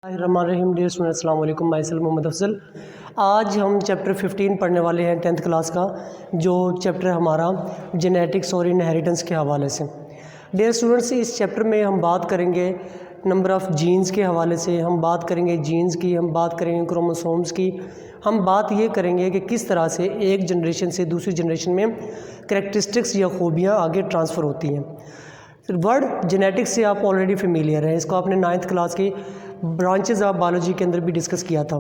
रहीम dear student अस्सलाम वालेकुम। Myself Mohammad Afzal. आज हम चैप्टर 15 पढ़ने वाले हैं 10th क्लास का, जो चैप्टर हमारा जेनेटिक्स और इनहेरिटेंस के हवाले से। डियर स्टूडेंट्स, इस चैप्टर में हम बात करेंगे नंबर ऑफ़ जीन्स के हवाले से, हम बात करेंगे जीन्स की, हम बात करेंगे क्रोमोसोम्स की, हम बात ये करेंगे कि किस तरह से एक जनरेशन से दूसरी जनरेशन में करैक्टरिस्टिक्स या खूबियाँ आगे ट्रांसफ़र होती हैं। वर्ड जेनेटिक्स से आप ऑलरेडी फेमिलियर हैं, इसको आपने 9th क्लास की ब्रांचेस ऑफ बायोलॉजी के अंदर भी डिस्कस किया था।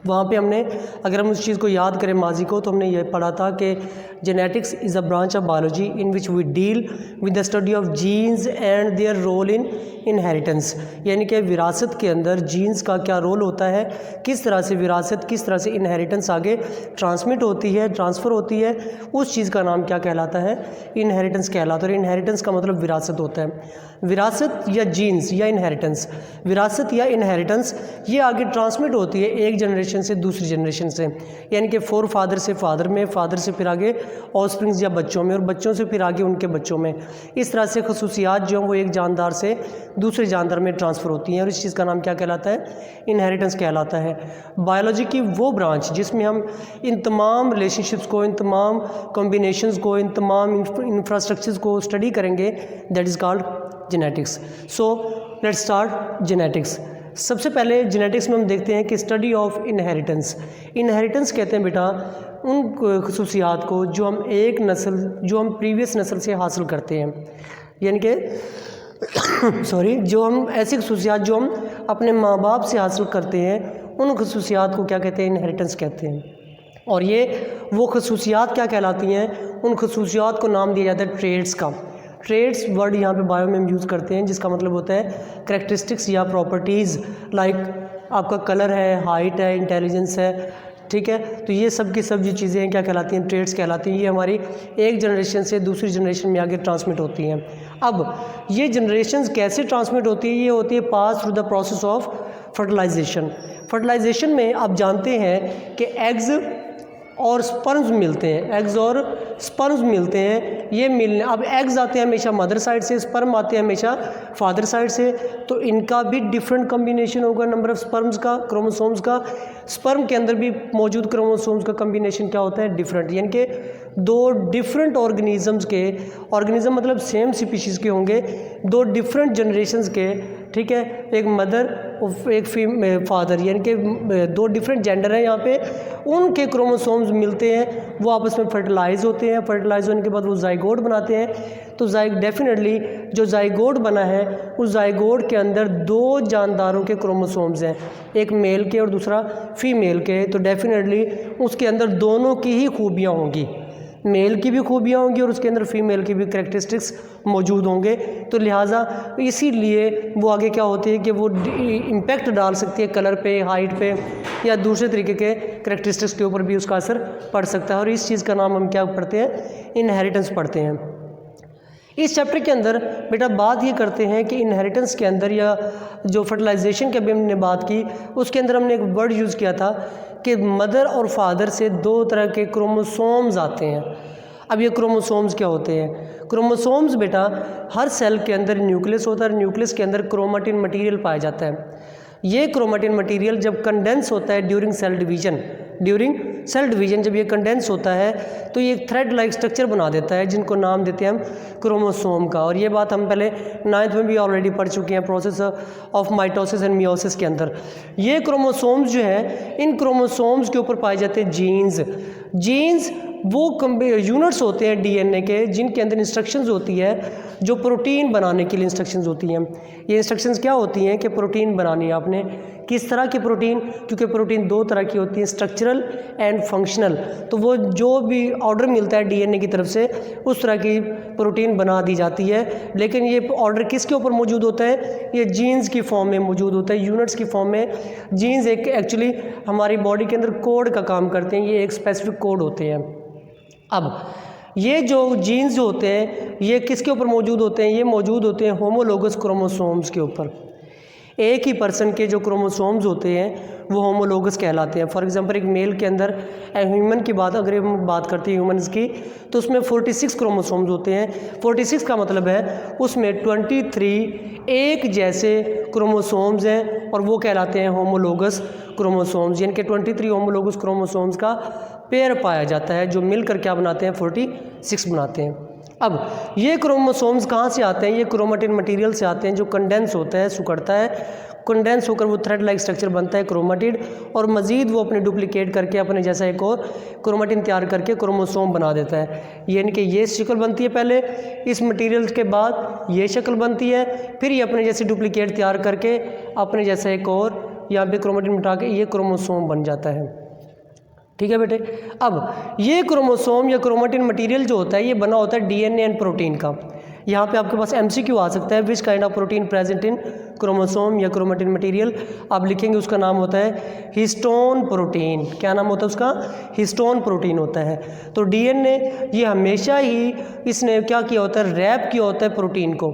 वहाँ पे हमने, अगर हम उस चीज़ को याद करें माजी को, तो हमने ये पढ़ा था कि genetics is a branch of biology in which we deal with the study of genes and their role in inheritance. यानी कि विरासत के अंदर जीन्स का क्या रोल होता है, किस तरह से विरासत, किस तरह से इनहेरिटेंस आगे ट्रांसमिट होती है, ट्रांसफ़र होती है, उस चीज़ का नाम क्या कहलाता है, इनहेरिटेंस कहलाता है। और इनहेरिटेंस का मतलब विरासत होता है। विरासत या जीन्स या इनहेरिटेंस, विरासत या इनहेरिटेंस, ये आगे ट्रांसमिट होती है एक जनरेशन से दूसरी जनरेशन से, यानी कि फोर फादर से फादर में, फादर से फिर आगे ऑफस्प्रिंग्स या बच्चों में, और बच्चों से फिर आगे उनके बच्चों में। इस तरह से खसूसियात जो हैं वो एक जानदार से दूसरे जानदार में ट्रांसफ़र होती हैं, और इस चीज़ का नाम क्या कहलाता है, इनहेरिटेंस कहलाता है। बायोलॉजी की वो ब्रांच जिसमें हम इन तमाम रिलेशनशिप्स को, इन तमाम कॉम्बिनेशंस को, इन तमाम इंफ्रास्ट्रक्चर्स को स्टडी करेंगे, that is called genetics. So let's start genetics. सबसे पहले जेनेटिक्स में हम देखते हैं कि स्टडी ऑफ इनहेरिटेंस। इनहेरिटेंस कहते हैं बेटा उन खसूसियात को जो हम एक नस्ल, जो हम प्रीवियस नस्ल से हासिल करते हैं, यानी कि जो हम ऐसी खसूसियात जो हम अपने माँ बाप से हासिल करते हैं, उन खसूसियात को क्या कहते हैं, इनहेरिटेंस कहते हैं। और ये वो खसूसियात क्या कहलाती हैं, उन खसूसियात को नाम दिया जाता है ट्रेड्स का। ट्रेड्स वर्ड यहाँ पे बायो में हम यूज़ करते हैं, जिसका मतलब होता है करैक्टरिस्टिक्स या प्रॉपर्टीज़, लाइक आपका कलर है, हाइट है, इंटेलिजेंस है, ठीक है। तो ये सब की सब जो चीज़ें हैं क्या कहलाती हैं, ट्रेड्स कहलाती हैं। ये हमारी एक जनरेशन से दूसरी जनरेशन में आगे ट्रांसमिट होती हैं। अब ये जनरेशन्स कैसे ट्रांसमिट होती है, ये होती है pass through the process of fertilisation. Fertilisation में आप जानते हैं कि एग्स और स्पर्म्स मिलते हैं, एग्स और स्पर्म्स मिलते हैं, ये मिलने, अब एग्स आते हैं हमेशा मदर साइड से, स्पर्म आते हैं हमेशा फादर साइड से, तो इनका भी डिफरेंट कम्बिनेशन होगा नंबर ऑफ स्पर्म्स का, क्रोमोसोम्स का। स्पर्म के अंदर भी मौजूद क्रोमोसोम्स का कम्बिनेशन क्या होता है, डिफरेंट, यानी कि दो डिफरेंट ऑर्गेनिज़म्स के, ऑर्गेनिज़म मतलब सेम स्पीशीज़ के होंगे, दो डिफरेंट जनरेशन्स के, ठीक है, एक मदर और एक फादर, यानी कि दो डिफरेंट जेंडर हैं यहाँ पे, उनके क्रोमोसोम्स मिलते हैं, वो आपस में फर्टिलाइज़ होते हैं, फर्टिलाइज़ होने के बाद वो जाइगोट बनाते हैं। तो डेफिनेटली जो जाइगोट बना है, उस जाइगोट के अंदर दो जानदारों के क्रोमोसोम्स हैं, एक मेल के और दूसरा फीमेल के। तो डेफिनेटली उसके अंदर दोनों की ही खूबियाँ होंगी, मेल की भी खूबियाँ होंगी और उसके अंदर फीमेल की भी करैक्टरिस्टिक्स मौजूद होंगे। तो लिहाजा इसीलिए वो आगे क्या होती है कि वो इम्पैक्ट डाल सकती है कलर पे, हाइट पे, या दूसरे तरीके के करैक्टरिस्टिक्स के ऊपर भी उसका असर पड़ सकता है। और इस चीज़ का नाम हम क्या पढ़ते हैं, इनहेरिटेंस पढ़ते हैं। इस चैप्टर के अंदर बेटा बात ये करते हैं कि इनहेरिटेंस के अंदर, या जो फर्टिलाइजेशन की अभी हमने बात की, उसके अंदर हमने एक वर्ड यूज़ किया था कि मदर और फादर से दो तरह के क्रोमोसोम्स आते हैं। अब ये क्रोमोसोम्स क्या होते हैं, क्रोमोसोम्स बेटा हर सेल के अंदर न्यूक्लियस होता है, न्यूक्लियस के अंदर क्रोमेटिन मटेरियल पाया जाता है। ये क्रोमेटिन मटेरियल जब कंडेंस होता है ड्यूरिंग सेल डिवीजन, जब ये कंडेंस होता है तो ये एक थ्रेड लाइक स्ट्रक्चर बना देता है, जिनको नाम देते हैं हम क्रोमोसोम का। और ये बात हम पहले 9th में भी ऑलरेडी पढ़ चुके हैं, process of mitosis and meiosis के अंदर। ये क्रोमोसोम्स जो है, इन क्रोमोसोम्स के ऊपर पाए जाते हैं जीन्स। जीन्स वो यूनिट्स होते हैं डीएनए के, जिनके अंदर इंस्ट्रक्शंस होती है जो प्रोटीन बनाने के लिए इंस्ट्रक्शंस होती हैं। ये इंस्ट्रक्शंस क्या होती हैं कि प्रोटीन बनानी है आपने, किस तरह की प्रोटीन, क्योंकि प्रोटीन दो तरह की होती है, स्ट्रक्चरल एंड फंक्शनल। तो वो जो भी ऑर्डर मिलता है डीएनए की तरफ से, उस तरह की प्रोटीन बना दी जाती है। लेकिन ये ऑर्डर किसके ऊपर मौजूद होता है, ये जीन्स की फॉर्म में मौजूद होता है, यूनिट्स की फॉर्म में। जीन्स एक एक्चुअली हमारी बॉडी के अंदर कोड का काम करते हैं, ये एक स्पेसिफिक कोड होते हैं। अब ये जो जीन्स जो होते हैं, ये किसके ऊपर मौजूद होते हैं, ये मौजूद होते हैं होमोलोगस क्रोमोसोम्स के ऊपर। एक ही पर्सन के जो क्रोमोसोम्स होते हैं वो होमोलोगस कहलाते हैं। फॉर एग्जांपल एक मेल के अंदर, ह्यूमन की बात अगर हम बात करते हैं ह्यूमन्स की, तो उसमें 46 क्रोमोसोम्स होते हैं। 46 का मतलब है उसमें 23 एक जैसे क्रोमोसोम्स हैं और वो कहलाते हैं होमोलोगस क्रोमोसोम्स, यानी कि 23 होमोलोगस क्रोमोसोम्स का पेयर पाया जाता है जो मिलकर क्या बनाते हैं 46 बनाते हैं। अब ये क्रोमोसोम्स कहाँ से आते हैं? ये क्रोमेटिन मटेरियल से आते हैं जो कंडेंस होता है, सिकुड़ता है, कंडेंस होकर वो थ्रेड लाइक स्ट्रक्चर बनता है क्रोमेटिड, और मज़ीद वो अपने डुप्लीकेट करके अपने जैसा एक और क्रोमेटिन तैयार करके क्रोमोसोम बना देता है। यानी कि ये शक्ल बनती है पहले, इस मटेरियल के बाद ये शक्ल बनती है, फिर ये अपने जैसे डुप्लीकेट तैयार करके अपने जैसा एक और यहाँ पे क्रोमेटिन मिटा के ये क्रोमोसोम बन जाता है। ठीक है बेटे। अब ये क्रोमोसोम या क्रोमेटिन मटेरियल जो होता है ये बना होता है डीएनए एंड प्रोटीन का। यहाँ पे आपके पास एमसीक्यू आ सकता है, which kind of protein present in chromosome या क्रोमेटिन मटेरियल। आप लिखेंगे उसका नाम होता है हिस्टोन प्रोटीन। क्या नाम होता है उसका? हिस्टोन प्रोटीन होता है। तो डीएनए ये हमेशा ही इसने क्या किया होता है, रैप किया होता है प्रोटीन को।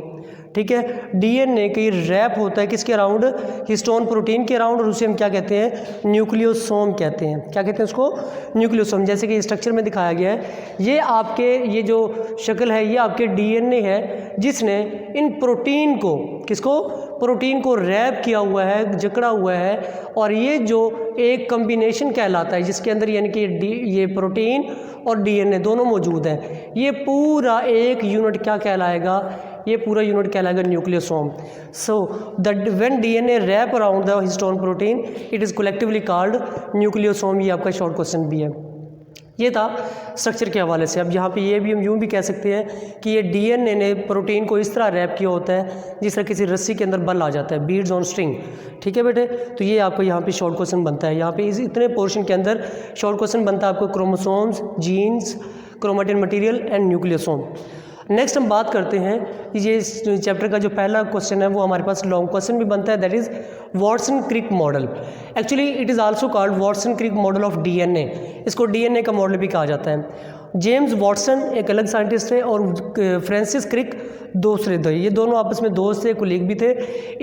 ठीक है, डीएनए की रैप होता है किसके अराउंड? हिस्टोन प्रोटीन के अराउंड, और उसे हम क्या कहते हैं? न्यूक्लियोसोम कहते हैं। क्या कहते हैं उसको? न्यूक्लियोसोम। जैसे कि स्ट्रक्चर में दिखाया गया है, ये आपके ये जो शक्ल है ये आपके डीएनए है जिसने इन प्रोटीन को, किसको? प्रोटीन को रैप किया हुआ है, जकड़ा हुआ है, और ये जो एक कम्बिनेशन कहलाता है जिसके अंदर यानी कि ये प्रोटीन और डीएनए दोनों मौजूद हैं, ये पूरा एक यूनिट क्या कहलाएगा? ये पूरा यूनिट कहलाएगा nucleosome. So that when DNA wrap around the histone protein it is collectively called nucleosome. ये आपका शॉर्ट क्वेश्चन भी है। ये था स्ट्रक्चर के हवाले से। अब यहाँ पे ये भी हम यूँ भी कह सकते हैं कि ये डीएनए ने प्रोटीन को इस तरह रैप किया होता है जिस तरह किसी रस्सी के अंदर बल आ जाता है, बीड्स ऑन स्ट्रिंग। ठीक है बेटे, तो ये आपको यहाँ पे शॉर्ट क्वेश्चन बनता है। यहाँ पे इस इतने पोर्शन के अंदर शॉर्ट क्वेश्चन बनता है आपको chromosomes, genes, chromatin material and nucleosome. Next हम बात करते हैं कि ये चैप्टर का जो पहला क्वेश्चन है वो हमारे पास लॉन्ग क्वेश्चन भी बनता है, that is Watson Crick model. Actually it is also called Watson Crick model of DNA. इसको डीएनए का मॉडल भी कहा जाता है। जेम्स वॉटसन एक अलग साइंटिस्ट है और फ्रांसिस क्रिक दूसरे थे। ये दोनों आपस में दोस्त थे, कोलीग भी थे।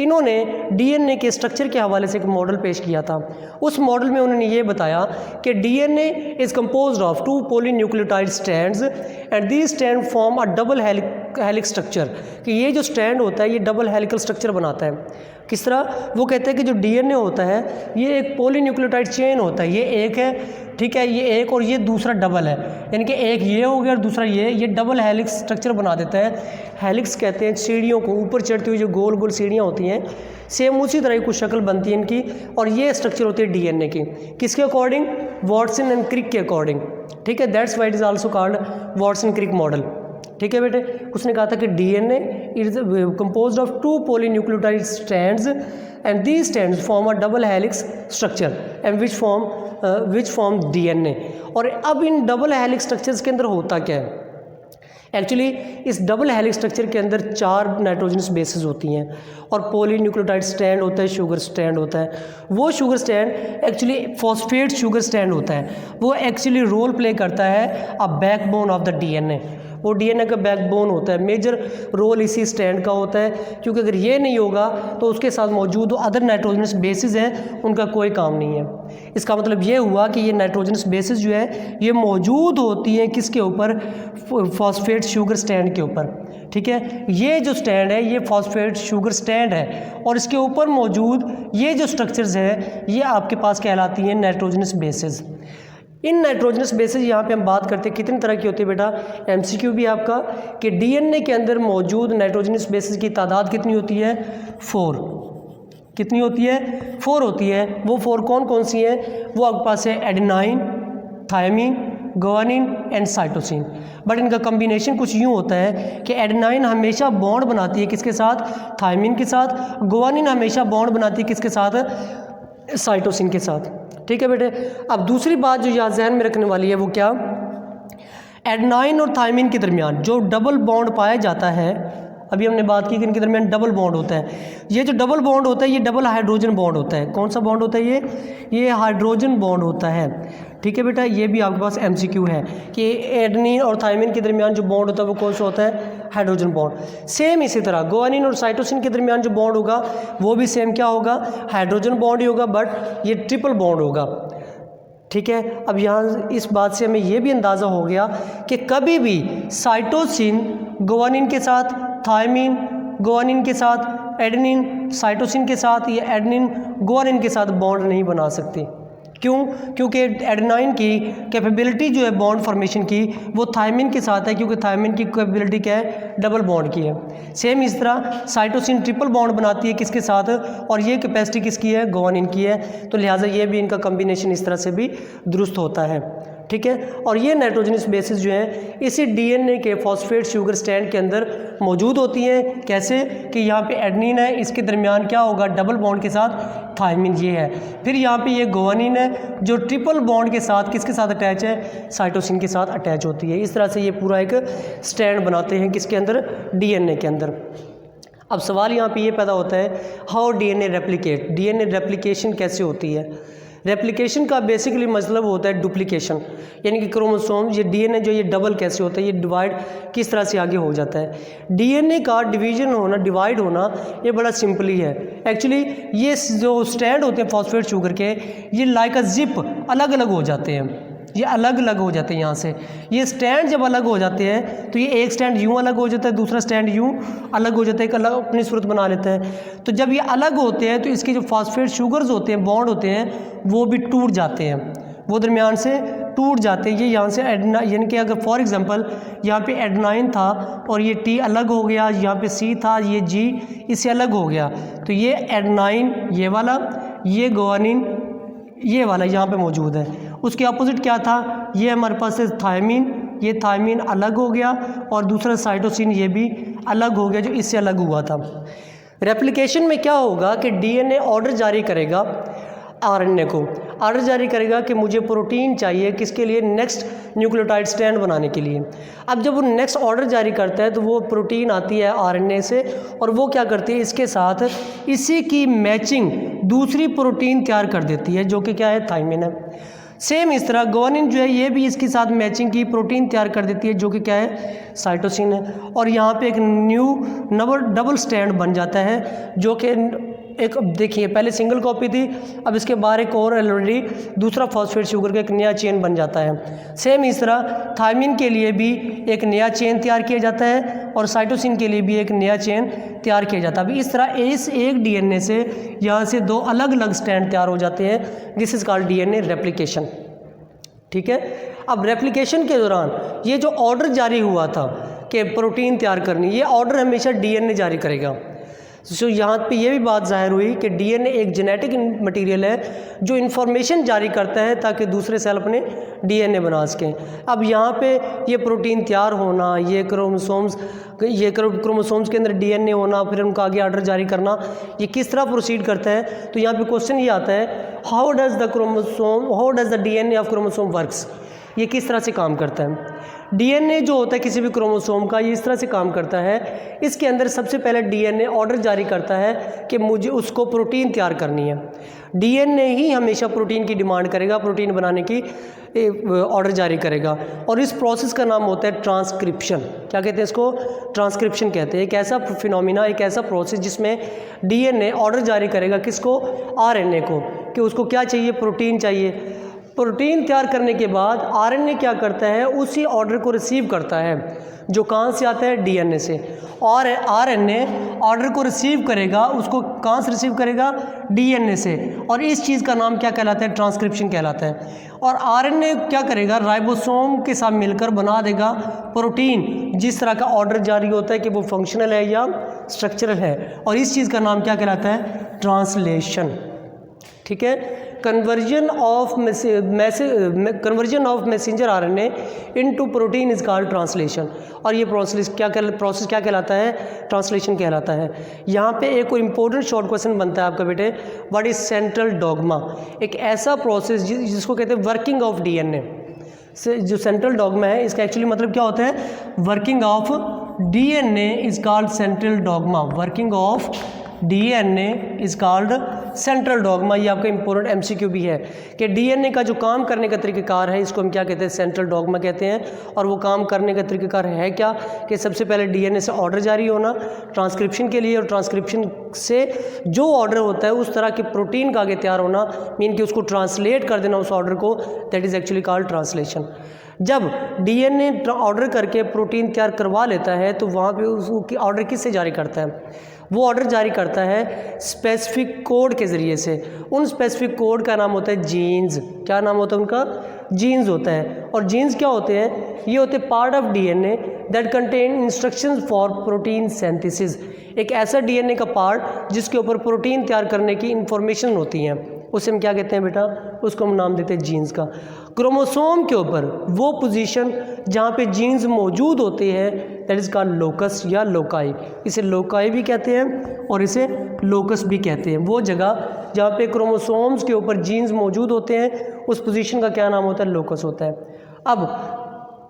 इन्होंने डीएनए के स्ट्रक्चर के हवाले से एक मॉडल पेश किया था। उस मॉडल में उन्होंने ये बताया कि DNA is composed of 2 polynucleotide strands and these strand form a double helix structure, कि ये जो स्ट्रैंड होता है ये डबल हेलिकल स्ट्रक्चर बनाता है। किस तरह? वो कहते हैं कि जो डीएनए होता है ये एक पॉलीन्यूक्लियोटाइड चेन होता है, ये एक है, ठीक है, ये एक, और ये दूसरा डबल है, यानी कि एक ये हो गया और दूसरा ये डबल हेलिक्स स्ट्रक्चर बना देता है। हेलिक्स कहते हैं सीढ़ियों को, ऊपर चढ़ती हुई जो गोल गोल सीढ़ियाँ होती हैं, सेम उसी तरह की कुछ शक्ल बनती है इनकी, और ये स्ट्रक्चर होती है डीएनए की। किसके अकॉर्डिंग? वॉटसन एंड क्रिक के अकॉर्डिंग। ठीक है, that's why it is also called Watson Crick model. ठीक है बेटे, उसने कहा था कि DNA is composed of 2 polynucleotide strands and these strands form a double helix structure and which form DNA. और अब इन डबल हेलिक्स स्ट्रक्चर्स के अंदर होता क्या है? एक्चुअली इस डबल हेलिक्स स्ट्रक्चर के अंदर 4 नाइट्रोजनस बेसेस होती हैं और पॉलीन्यूक्लियोटाइड स्ट्रैंड होता है, शुगर स्ट्रैंड होता है। वो sugar strand actually phosphate sugar strand होता है, वो एक्चुअली रोल प्ले करता है a backbone of the DNA. वो डीएनए का बैकबोन होता है, मेजर रोल इसी स्ट्रैंड का होता है, क्योंकि अगर ये नहीं होगा तो उसके साथ मौजूद अदर नाइट्रोजनस बेसिस हैं उनका कोई काम नहीं है। इसका मतलब ये हुआ कि ये नाइट्रोजनस बेसिस जो है ये मौजूद होती हैं किसके ऊपर? फॉस्फेट शुगर स्ट्रैंड के ऊपर। ठीक है, ये जो स्ट्रैंड है ये फॉस्फेट शुगर स्ट्रैंड है और इसके ऊपर मौजूद ये जो स्ट्रक्चर्स हैं ये आपके पास कहलाती हैं नाइट्रोजनस बेसिस। इन नाइट्रोजनस बेसिस यहाँ पे हम बात करते हैं कितनी तरह की होती है बेटा? एमसीक्यू भी आपका कि डीएनए के अंदर मौजूद नाइट्रोजनस बेसिस की तादाद कितनी होती है? 4। कितनी होती है? 4 होती है। वो 4 कौन कौन सी हैं? वो आपके पास है adenine, thymine, guanine and cytosine. But इनका कम्बिनेशन कुछ यूँ होता है कि एडेनाइन हमेशा बॉन्ड बनाती है किसके साथ? थायमिन के साथ। गुआनिन हमेशा बॉन्ड बनाती है किसके साथ? साइटोसिन के साथ। ठीक है बेटे, अब दूसरी बात जो यहाँ जहन में रखने वाली है वो क्या? एडेनाइन और थायमिन के दरमियान जो डबल बॉन्ड पाया जाता है, अभी हमने बात की कि इनके दरमियान डबल बॉन्ड होता है। ये जो डबल बॉन्ड होता है ये डबल हाइड्रोजन बॉन्ड होता है। कौन सा बॉन्ड होता है ये हाइड्रोजन बॉन्ड होता है। ठीक है बेटा, ये भी आपके पास एमसीक्यू है कि एडेनिन और थायमिन के दरमियान जो बॉन्ड होता है वो कौन सा होता है? Hydrogen bond. सेम इसी तरह गुआनिन और साइटोसिन के दरमियान जो बॉन्ड होगा वो भी सेम क्या होगा? हाइड्रोजन बॉन्ड ही होगा, बट ये ट्रिपल बॉन्ड होगा। ठीक है, अब यहाँ इस बात से हमें यह भी अंदाज़ा हो गया कि कभी भी साइटोसिन गुआनिन के साथ, थायमिन गुआनिन के साथ एडेनिन साइटोसिन के साथ या एडेनिन गुआनिन के साथ बॉन्ड नहीं बना सकती। क्यों? क्योंकि एडेनाइन की कैपेबिलिटी जो है बॉन्ड फॉर्मेशन की वो थायमिन के साथ है, क्योंकि थायमिन की कैपेबिलिटी क्या है, डबल बॉन्ड की है। सेम इस तरह साइटोसिन ट्रिपल बॉन्ड बनाती है किसके साथ, और ये कैपेसिटी किसकी है, गुआनिन की है। तो लिहाजा ये भी इनका कम्बिनेशन इस तरह से भी दुरुस्त होता है। ठीक है, और ये नाइट्रोजनस बेसिस जो है इसी डीएनए के फॉस्फेट शुगर स्टैंड के अंदर मौजूद होती हैं। कैसे कि यहाँ पे एडेनिन है, इसके दरमियान क्या होगा, डबल बॉन्ड के साथ थायमिन ये है। फिर यहाँ पे ये गुआनिन है जो ट्रिपल बॉन्ड के साथ किसके साथ अटैच है, साइटोसिन के साथ अटैच होती है। इस तरह से ये पूरा एक स्टैंड बनाते हैं किसके अंदर, डीएनए के अंदर। अब सवाल यहाँ पे ये पैदा होता है, how DNA replicate, DNA replication कैसे होती है। रेप्लिकेशन का बेसिकली मतलब होता है डुप्लीकेशन, यानी कि क्रोमोसोम ये डीएनए जो ये डबल कैसे होता है, ये डिवाइड किस तरह से आगे हो जाता है। डीएनए का डिवीजन होना, डिवाइड होना ये बड़ा सिंपली है। एक्चुअली ये जो स्टैंड होते हैं फॉस्फेट शुगर के, ये लाइक अ जिप अलग अलग हो जाते हैं, ये अलग अलग हो जाते हैं। यहाँ से ये स्टैंड जब अलग हो जाते हैं तो ये एक स्टैंड यूँ अलग हो जाता है, दूसरा स्टैंड यूँ अलग हो जाता है, एक अलग अपनी सूरत बना लेता है। तो जब ये अलग होते हैं तो इसके जो फॉस्फेट शुगर्स होते हैं, बॉन्ड होते हैं, वो भी टूट जाते हैं, वो दरमियान से टूट जाते हैं। ये यहाँ से यानी कि अगर फॉर एग्जांपल यहाँ पे एडेनाइन था और ये टी अलग हो गया, यहाँ पे सी था, ये जी इससे अलग हो गया, तो ये एडेनाइन ये वाला, ये गुआनिन ये वाला यहाँ पे मौजूद है। उसके अपोजिट क्या था, ये हमारे पास है थायमिन, ये थायमिन अलग हो गया, और दूसरा साइटोसिन ये भी अलग हो गया जो इससे अलग हुआ था। रेप्लिकेशन में क्या होगा कि डीएनए ऑर्डर जारी करेगा आरएनए को, ऑर्डर जारी करेगा कि मुझे प्रोटीन चाहिए किसके लिए, नेक्स्ट न्यूक्लियोटाइड स्टैंड बनाने के लिए। अब जब वो नेक्स्ट ऑर्डर जारी करता है तो वो प्रोटीन आती है आरएनए से, और वो क्या करती है, इसके साथ इसी की मैचिंग दूसरी प्रोटीन तैयार कर देती है जो कि क्या है, थायमिन है। सेम इस तरह गुआनिन जो है ये भी इसके साथ मैचिंग की प्रोटीन तैयार कर देती है जो कि क्या है, साइटोसिन है। और यहाँ पे एक डबल स्टैंड बन जाता है जो कि एक, देखिए पहले सिंगल कॉपी थी, अब इसके बाहर एक और ऑलरेडी दूसरा फॉस्फेट शुगर का एक नया चेन बन जाता है। सेम इस तरह थायमिन के लिए भी एक नया चेन तैयार किया जाता है और साइटोसिन के लिए भी एक नया चेन तैयार किया जाता है। अब इस तरह इस एक डीएनए से यहाँ से दो अलग अलग स्टैंड तैयार हो जाते हैं। This is called DNA replication. ठीक है, अब रेप्लिकेशन के दौरान ये जो ऑर्डर जारी हुआ था कि प्रोटीन तैयार करनी, ये ऑर्डर हमेशा डीएनए जारी करेगा। सो यहाँ पे ये भी बात जाहिर हुई कि डीएनए एक जेनेटिक मटेरियल है जो इन्फॉर्मेशन जारी करता है ताकि दूसरे सेल अपने डीएनए बना सकें। अब यहाँ पे ये प्रोटीन तैयार होना, ये क्रोमोसोम्स के अंदर डीएनए होना, फिर उनका आगे ऑर्डर जारी करना, ये किस तरह प्रोसीड करता है। तो यहाँ पे क्वेश्चन ये आता है, how does the DNA of chromosome works, ये किस तरह से काम करता है। डीएनए जो होता है किसी भी क्रोमोसोम का, ये इस तरह से काम करता है। इसके अंदर सबसे पहले डीएनए ऑर्डर जारी करता है कि मुझे उसको प्रोटीन तैयार करनी है। डीएनए ही हमेशा प्रोटीन की डिमांड करेगा, प्रोटीन बनाने की ऑर्डर जारी करेगा, और इस प्रोसेस का नाम होता है ट्रांसक्रिप्शन। क्या कहते हैं इसको, ट्रांसक्रिप्शन कहते हैं। एक ऐसा फिनोमिना, एक ऐसा प्रोसेस जिसमें डीएनए ऑर्डर जारी करेगा किसको, आरएनए को, कि उसको क्या चाहिए, प्रोटीन चाहिए। प्रोटीन तैयार करने के बाद आरएनए क्या करता है, उसी ऑर्डर को रिसीव करता है जो कहाँ से आता है, डीएनए से। और आरएनए ऑर्डर को रिसीव करेगा, उसको कहाँ से रिसीव करेगा, डीएनए से, और इस चीज़ का नाम क्या कहलाता है, ट्रांसक्रिप्शन कहलाता है। और आरएनए क्या करेगा, राइबोसोम के साथ मिलकर बना देगा प्रोटीन। जिस तरह का ऑर्डर जारी होता है कि वो फंक्शनल है या स्ट्रक्चरल है, और इस चीज़ का नाम क्या कहलाता है, ट्रांसलेशन। ठीक है, conversion of messenger RNA into protein is called translation. और ये प्रोसेस क्या कहलाता है, ट्रांसलेशन कहलाता है। यहाँ पे एक और इम्पोर्टेंट शॉर्ट क्वेश्चन बनता है आपका बेटे, व्हाट इज सेंट्रल डॉग्मा। एक ऐसा प्रोसेस जिसको कहते हैं वर्किंग ऑफ डीएनए से, जो सेंट्रल डॉग्मा है इसका एक्चुअली मतलब क्या होता है, working of DNA is called central dogma. Working of DNA is called central dogma. ये आपका इंपॉर्टेंट एमसीक्यू भी है कि डीएनए का जो काम करने का तरीक़ाकार है इसको हम क्या कहते हैं, सेंट्रल डॉग्मा कहते हैं। और वो काम करने का तरीक़ाकार है क्या कि सबसे पहले डीएनए से ऑर्डर जारी होना ट्रांसक्रिप्शन के लिए, और ट्रांसक्रिप्शन से जो ऑर्डर होता है उस तरह के प्रोटीन का आगे तैयार होना, मीन कि उसको ट्रांसलेट कर देना उस ऑर्डर को, that is actually called translation. जब डीएनए ऑर्डर करके प्रोटीन तैयार करवा लेता है तो वहाँ पे उसकी ऑर्डर किससे जारी करता है, वो ऑर्डर जारी करता है स्पेसिफिक कोड के ज़रिए से। उन स्पेसिफिक कोड का नाम होता है जीन्स। क्या नाम होता है उनका? जीन्स होता है। और जीन्स क्या होते हैं? ये होते हैं part of DNA that contain instructions for protein synthesis. एक ऐसा डीएनए का पार्ट जिसके ऊपर प्रोटीन तैयार करने की इंफॉर्मेशन होती हैं, उसे हम क्या कहते हैं बेटा? उसको हम नाम देते हैं जीन्स का। क्रोमोसोम के ऊपर वो पोजीशन जहाँ पे जीन्स मौजूद होते हैं दैट इज़ कॉल्ड लोकस या लोकाई। इसे लोकाई भी कहते हैं और इसे लोकस भी कहते हैं। वो जगह जहाँ पे क्रोमोसोम्स के ऊपर जीन्स मौजूद होते हैं उस पोजीशन का क्या नाम होता है? लोकस होता है। अब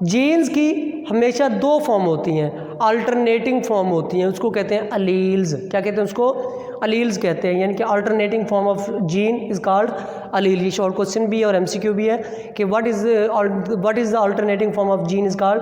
जीन्स की हमेशा दो फॉर्म होती हैं, अल्टरनेटिंग फॉर्म होती हैं, उसको कहते हैं अलील्स। क्या कहते हैं उसको? अलील्स कहते हैं। यानी कि alternating form of gene is called allele. ये शॉर्ट क्वेश्चन भी है और एमसीक्यू भी है कि what is the alternating form of gene is called,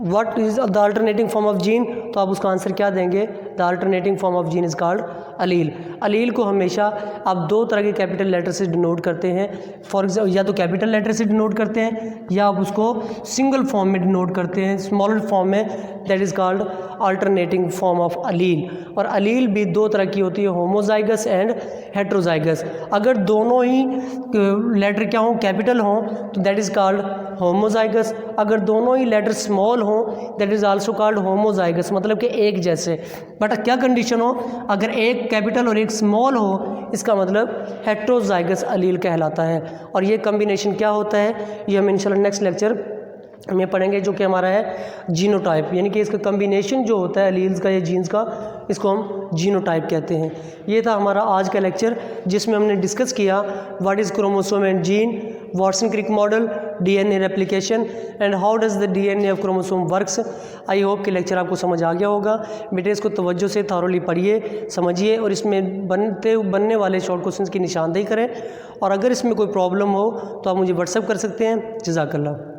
what is the alternating form of gene, तो आप उसका आंसर क्या देंगे? The alternating form of gene is called allele. Allele को हमेशा आप दो तरह के कैपिटल लेटर से डिनोट करते हैं। फॉर एग्जाम्पल या तो कैपिटल लेटर से डिनोट करते हैं या आप उसको सिंगल फॉर्म में डिनोट करते हैं, स्मॉलर फॉर्म में, that is called alternating form of allele. और अलील भी दो तरह की होती है, होमोजाइगस एंड हेट्रोजाइगस। अगर दोनों ही लेटर क्या हों? कैपिटल हों तो दैट इज़ कॉल्ड होमोजाइगस। अगर दोनों ही लेटर स्मॉल हों that is also called homozygous, मतलब कि एक जैसे। बट क्या कंडीशन हो? अगर एक कैपिटल और एक स्मॉल हो, इसका मतलब हेट्रोजाइगस अलील कहलाता है। और ये कम्बिनेशन क्या होता है ये हम इंशाल्लाह नेक्स्ट लेक्चर में पढ़ेंगे, जो कि हमारा है जीनोटाइप। यानी कि इसका कम्बिनेशन जो होता है अलील्स का या जीन्स का, इसको हम जीनोटाइप कहते हैं। ये था हमारा आज का लेक्चर जिसमें हमने डिस्कस किया what is chromosome and gene, Watson Crick model, DNA replication and how does the DNA of chromosome works. I hope कि लेक्चर आपको समझ आ गया होगा। बेटे इसको तवज्जो से थॉरोली पढ़िए, समझिए और इसमें बनने वाले शॉर्ट क्वेश्चंस की निशानदेही करें। और अगर इसमें कोई प्रॉब्लम हो तो आप मुझे व्हाट्सएप कर सकते हैं। जज़ाकल्लाह।